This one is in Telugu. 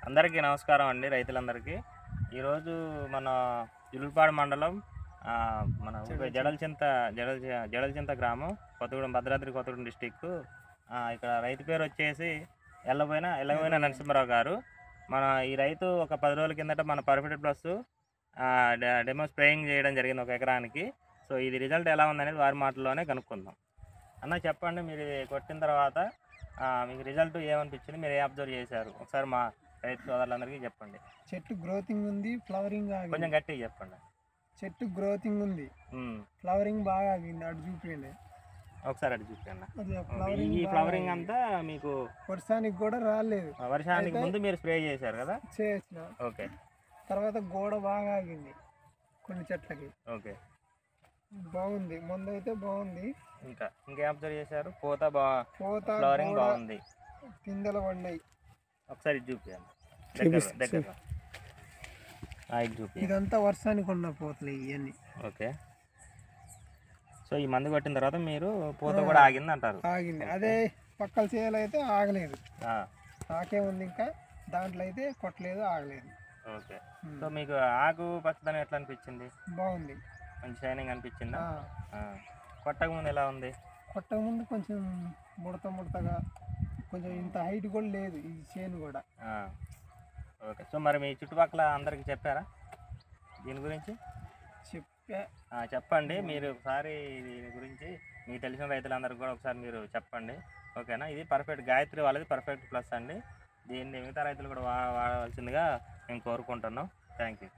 అందరికీ నమస్కారం అండి రైతులందరికీ. ఈరోజు మన జులుపాడు మండలం మన జడలచింత గ్రామం కొత్తగూడెం భద్రాద్రి కొత్తగూడెం డిస్టిక్. ఇక్కడ రైతు పేరు వచ్చేసి ఎల్లబోయిన నరసింహారావు గారు. మన ఈ రైతు ఒక 10 రోజుల కిందట మన పర్ఫెక్ట్ ప్లస్ డెమో స్ప్రేయింగ్ చేయడం జరిగింది 1 ఎకరానికి. సో ఇది రిజల్ట్ ఎలా ఉందనేది వారి మాటల్లోనే కనుక్కుందాం. అన్న చెప్పండి, మీరు కొట్టిన తర్వాత మీకు రిజల్ట్ ఏమనిపించింది, మీరు ఏ అబ్జర్వ్ చేశారు ఒకసారి మా రైతు సోదరులందరికీ చెప్పండి. చెట్టు గ్రోతింగ్ ఉంది, ఫ్లవరింగ్ కొంచెం గట్టిగా చెప్పండి. చెట్టు గ్రోతింగ్ ఉంది, ఫ్లవరింగ్ బాగా ఆగింది. అటు చూపించండి ఒకసారి, అటు చూపించండి. ఈ ఫ్లవరింగ్ అంతా మీకు వర్షానికి కూడా రాలేదు. వర్షానికి ముందు మీరు స్ప్రే చేశారు కదా? చేసిన. ఓకే. తర్వాత గోడ బాగా ఆగింది కొన్ని చెట్లకి. ఓకే, బాగుంది. ముందు అయితే బాగుంది. ఇంకేం అబ్జర్వ్ చేశారు? పూత ఫ్లవరింగ్ బాగుంది, పిందెలు పడినాయి. ఒకసారి చూపించండి. ఇదంతా వర్షానికి ఉన్న పూతలు ఇవన్నీ. ఓకే. సో ఈ మందు కొట్టిన తర్వాత మీరు పూత కూడా ఆగింది అంటారు? ఆగింది. అదే పక్కల చేయాలి అయితే ఆగలేదు. ఆకే ఉంది, ఇంకా దాంట్లో అయితే కొట్టలేదు, ఆగలేదు. ఓకే. సో మీకు ఆకు పచ్చదనం ఎట్లా అనిపించింది? బాగుంది, మంచి షైనింగ్ అనిపించిందా? కొట్టక ముందు ఎలా ఉంది? కొట్టక ముందు కొంచెం ముడతగా, కొంచెం ఇంత హైట్ కూడా లేదు ఈ చేను కూడా. ఓకే. సో మరి మీ చుట్టుపక్కల అందరికి చెప్పారా దీని గురించి? చెప్పండి. మీరు ఒకసారి దీని గురించి మీకు తెలిసిన రైతులందరికీ కూడా ఒకసారి మీరు చెప్పండి. ఓకేనా? ఇది పర్ఫెక్ట్ గాయత్రి వాళ్ళది పర్ఫెక్ట్ ప్లస్ అండి. దీన్ని మిగతా రైతులు కూడా వాడవలసిందిగా మేము కోరుకుంటున్నాం. Thank you.